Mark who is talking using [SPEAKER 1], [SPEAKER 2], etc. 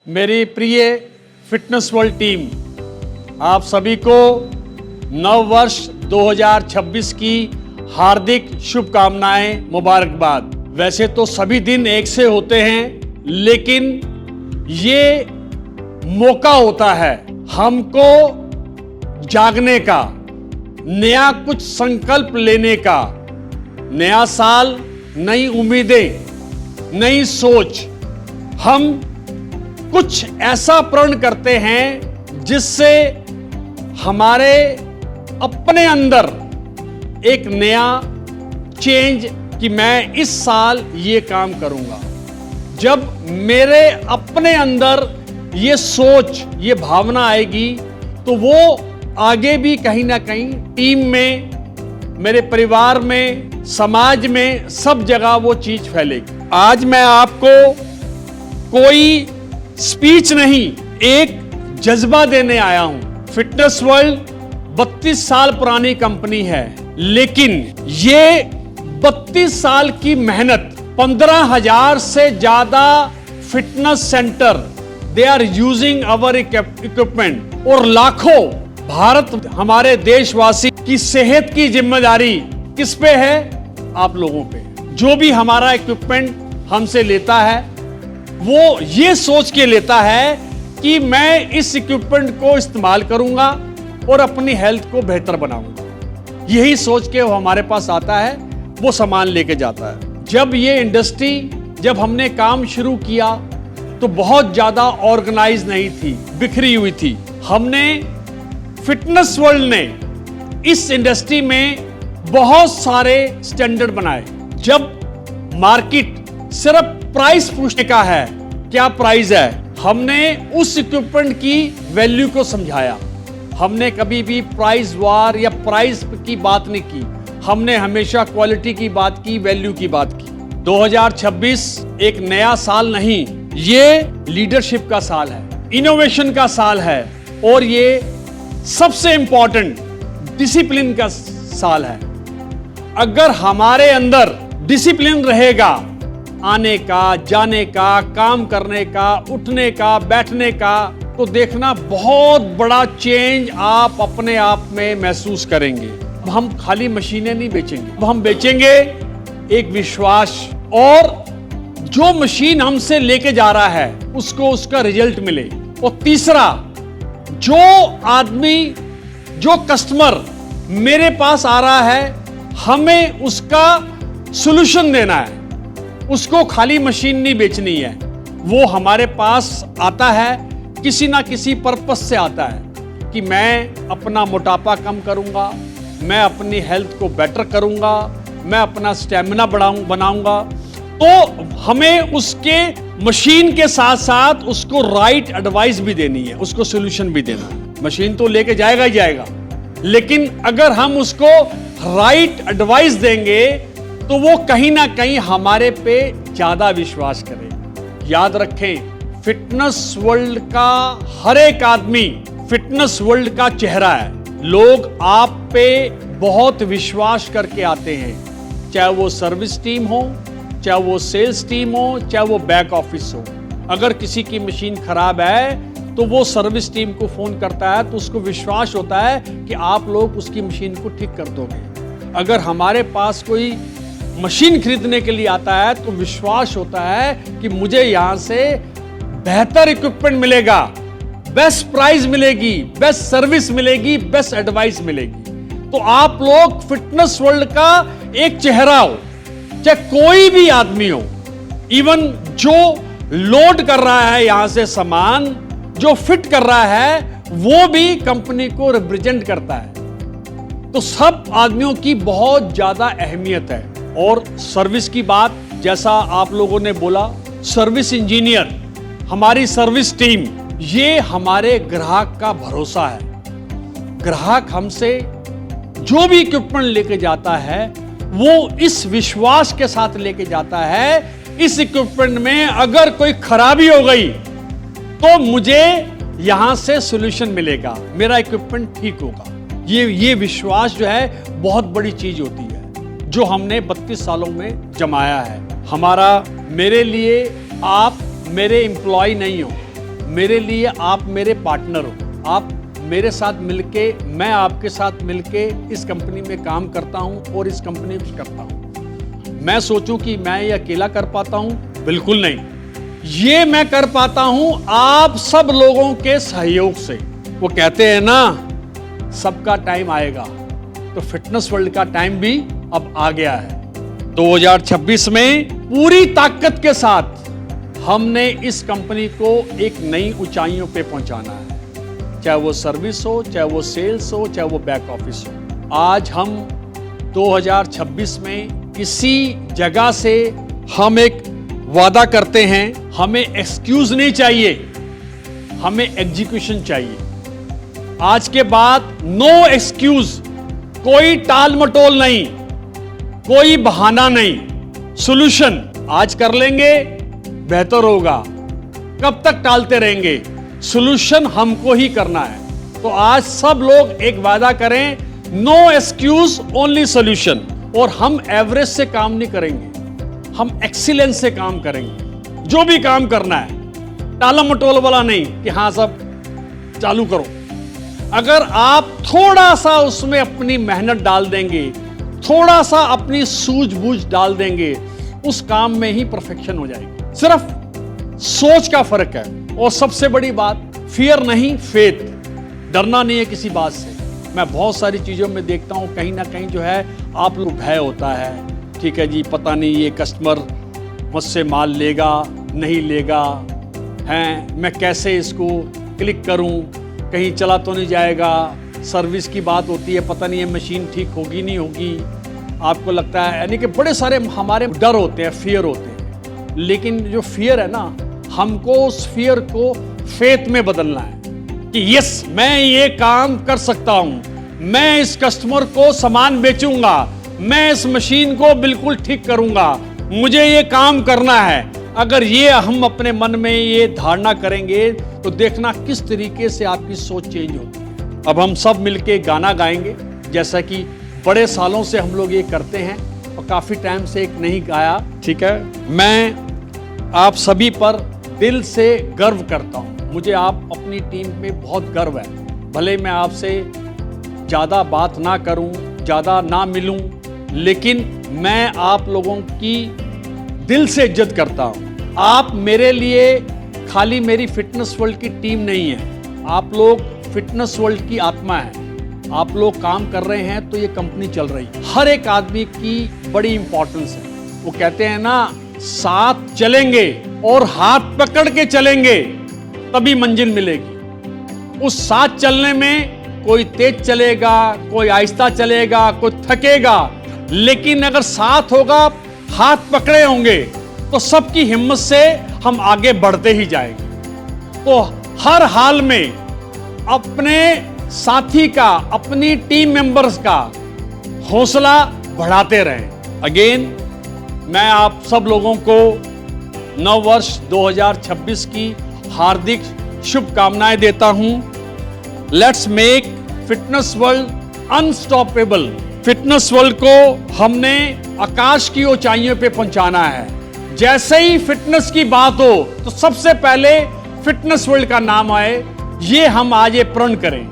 [SPEAKER 1] मेरी प्रिय fitness world team, आप सभी को नव वर्ष 2026 की हार्दिक शुभकामनाएं, मुबारकबाद। वैसे तो सभी दिन एक से होते हैं, लेकिन ये मौका होता है हमको जागने का, नया कुछ संकल्प लेने का। नया साल, नई उम्मीदें, नई सोच। हम कुछ ऐसा प्रण करते हैं जिससे हमारे अपने अंदर एक नया चेंज कि मैं इस साल ये काम करूंगा। जब मेरे अपने अंदर ये सोच, ये भावना आएगी तो वो आगे भी कहीं ना कहीं टीम में, मेरे परिवार में, समाज में, सब जगह वो चीज फैलेगी। आज मैं आपको कोई स्पीच नहीं, एक जज्बा देने आया हूं। फिटनेस वर्ल्ड 32 साल पुरानी कंपनी है, लेकिन ये 32 साल की मेहनत, 15,000 से ज्यादा fitness centre they are using our equipment, और लाखों भारत, हमारे देशवासी की सेहत की जिम्मेदारी किस पे है? आप लोगों पे। जो भी हमारा इक्विपमेंट हमसे लेता है वो ये सोच के लेता है कि मैं इस इक्विपमेंट को इस्तेमाल करूंगा और अपनी हेल्थ को बेहतर बनाऊंगा। यही सोच के वो हमारे पास आता है, वो सामान लेके जाता है। जब ये इंडस्ट्री, जब हमने काम शुरू किया तो बहुत ज्यादा ऑर्गेनाइज नहीं थी, बिखरी हुई थी। हमने, फिटनेस वर्ल्ड ने इस इंडस्ट्री में बहुत सारे स्टैंडर्ड बनाए। जब मार्केट सिर्फ प्राइस पूछने का है, क्या प्राइस है, हमने उस इक्विपमेंट की वैल्यू को समझाया। हमने कभी भी प्राइस वार या प्राइस की बात नहीं की, हमने हमेशा क्वालिटी की बात की, वैल्यू की बात की। 2026 एक नया साल नहीं, ये लीडरशिप का साल है, इनोवेशन का साल है, और ये सबसे इंपॉर्टेंट डिसिप्लिन का साल है। अगर हमारे अंदर डिसिप्लिन रहेगा, आने का, जाने का, काम करने का, उठने का, बैठने का, तो देखना बहुत बड़ा चेंज आप अपने आप में महसूस करेंगे। हम खाली मशीनें नहीं बेचेंगे, हम बेचेंगे एक विश्वास, और जो मशीन हमसे लेके जा रहा है उसको उसका रिजल्ट मिले। और तीसरा, जो आदमी, जो कस्टमर मेरे पास आ रहा है, हमें उसका सॉल्यूशन देना है, उसको खाली मशीन नहीं बेचनी है। वो हमारे पास आता है किसी ना किसी पर्पस से आता है कि मैं अपना मोटापा कम करूंगा, मैं अपनी हेल्थ को बेटर करूंगा, मैं अपना स्टेमिना बनाऊंगा। तो हमें उसके मशीन के साथ साथ उसको राइट एडवाइस भी देनी है, उसको सॉल्यूशन भी देना है। मशीन तो लेके जाएगा ही जाएगा, लेकिन अगर हम उसको राइट एडवाइस देंगे तो वो कहीं ना कहीं हमारे पे ज्यादा विश्वास करेगा। याद रखें, फिटनेस वर्ल्ड का हर एक आदमी फिटनेस वर्ल्ड का चेहरा है। लोग आप पे बहुत विश्वास करके आते हैं, चाहे वो सर्विस टीम हो, चाहे वो सेल्स टीम हो, चाहे वो बैक ऑफिस हो। अगर किसी की मशीन खराब है तो वो सर्विस टीम को फोन करता है, तो उसको विश्वास होता है कि आप लोग उसकी मशीन को ठीक कर दोगे। अगर हमारे पास कोई मशीन खरीदने के लिए आता है तो विश्वास होता है कि मुझे यहां से बेहतर इक्विपमेंट मिलेगा, बेस्ट प्राइस मिलेगी, बेस्ट सर्विस मिलेगी, बेस्ट एडवाइस मिलेगी। तो आप लोग फिटनेस वर्ल्ड का एक चेहरा हो, चाहे कोई भी आदमी हो। इवन जो लोड कर रहा है यहां से सामान, जो फिट कर रहा है, वो भी कंपनी को रिप्रेजेंट करता है। तो सब आदमियों की बहुत ज्यादा अहमियत है। और सर्विस की बात, जैसा आप लोगों ने बोला, सर्विस इंजीनियर, हमारी सर्विस टीम, ये हमारे ग्राहक का भरोसा है। ग्राहक हमसे जो भी इक्विपमेंट लेके जाता है वो इस विश्वास के साथ लेके जाता है, इस इक्विपमेंट में अगर कोई खराबी हो गई तो मुझे यहां से सॉल्यूशन मिलेगा, मेरा इक्विपमेंट ठीक होगा। ये विश्वास जो है बहुत बड़ी चीज होती है, जो हमने 32 सालों में जमाया है। हमारा, मेरे लिए आप मेरे एम्प्लॉय नहीं हो, मेरे लिए आप मेरे पार्टनर हो। आप मेरे साथ मिलके, मैं आपके साथ मिलके इस कंपनी में काम करता हूं और इस कंपनी में करता हूं। मैं सोचूं कि मैं ये अकेला कर पाता हूं, बिल्कुल नहीं। ये मैं कर पाता हूं आप सब लोगों के सहयोग से। वो कहते हैं ना, सबका टाइम आएगा, तो फिटनेस वर्ल्ड का टाइम भी अब आ गया है। 2026 में पूरी ताकत के साथ हमने इस कंपनी को एक नई ऊंचाइयों पे पहुंचाना है, चाहे वो सर्विस हो, चाहे वो सेल्स हो, चाहे वो बैक ऑफिस हो। आज हम 2026 में किसी जगह से हम एक वादा करते हैं, हमें एक्सक्यूज नहीं चाहिए, हमें एग्जीक्यूशन चाहिए। आज के बाद नो एक्सक्यूज, कोई टाल मटोल नहीं, कोई बहाना नहीं, सॉल्यूशन। आज कर लेंगे बेहतर होगा, कब तक टालते रहेंगे? सॉल्यूशन हमको ही करना है। तो आज सब लोग एक वादा करें, नो एक्सक्यूज ओनली सॉल्यूशन। और हम एवरेज से काम नहीं करेंगे, हम एक्सीलेंस से काम करेंगे। जो भी काम करना है टाला मटोल वाला नहीं कि हाँ सब चालू करो। अगर आप थोड़ा सा उसमें अपनी मेहनत डाल देंगे, थोड़ा सा अपनी सूझबूझ डाल देंगे, उस काम में ही परफेक्शन हो जाएगी। सिर्फ सोच का फर्क है। और सबसे बड़ी बात, फियर नहीं, फेथ। डरना नहीं है किसी बात से। मैं बहुत सारी चीजों में देखता हूं कहीं ना कहीं जो है आप लोग भय होता है, ठीक है जी, पता नहीं ये कस्टमर मुझसे माल लेगा नहीं लेगा, हैं मैं कैसे इसको क्लिक करूं, कहीं चला तो नहीं जाएगा। सर्विस की बात होती है, पता नहीं ये मशीन ठीक होगी नहीं होगी। आपको लगता है, यानी कि बड़े सारे हमारे डर होते हैं, फियर होते हैं। लेकिन जो फियर है ना, हमको उस फियर को फेथ में बदलना है कि यस, मैं ये काम कर सकता हूं, मैं इस कस्टमर को सामान बेचूंगा, मैं इस मशीन को बिल्कुल ठीक करूंगा, मुझे ये काम करना है। अगर ये हम अपने मन में ये धारणा करेंगे तो देखना किस तरीके से आपकी सोच चेंज होती है। अब हम सब मिलके गाना गाएंगे, जैसा कि बड़े सालों से हम लोग ये करते हैं और काफी टाइम से एक नहीं गाया, ठीक है। मैं आप सभी पर दिल से गर्व करता हूं। मुझे आप अपनी टीम पे बहुत गर्व है। भले मैं आपसे ज़्यादा बात ना करूं, ज़्यादा ना मिलूं, लेकिन मैं आप लोगों की दिल से इज्जत करता हूं। आप मेरे लिए खाली मेरी फिटनेस वर्ल्ड की टीम नहीं है, आप लोग फिटनेस वर्ल्ड की आत्मा है। आप लोग काम कर रहे हैं तो ये कंपनी चल रही है। हर एक आदमी की बड़ी इंपॉर्टेंस है। वो कहते हैं ना, साथ चलेंगे और हाथ पकड़ के चलेंगे तभी मंजिल मिलेगी। उस साथ चलने में कोई तेज चलेगा, कोई आहिस्ता चलेगा, कोई थकेगा, लेकिन अगर साथ होगा, हाथ पकड़े होंगे, तो सबकी हिम्मत से हम आगे बढ़ते ही जाएंगे। तो हर हाल में अपने साथी का, अपनी टीम मेंबर्स का हौसला बढ़ाते रहें। अगेन मैं आप सब लोगों को नव वर्ष 2026 की हार्दिक शुभकामनाएं देता हूं। Let's make fitness world unstoppable. Fitness world को हमने आकाश की ऊंचाइयों पे पहुंचाना है। जैसे ही फिटनेस की बात हो तो सबसे पहले फिटनेस वर्ल्ड का नाम आए, ये हम आज ये प्रण करें।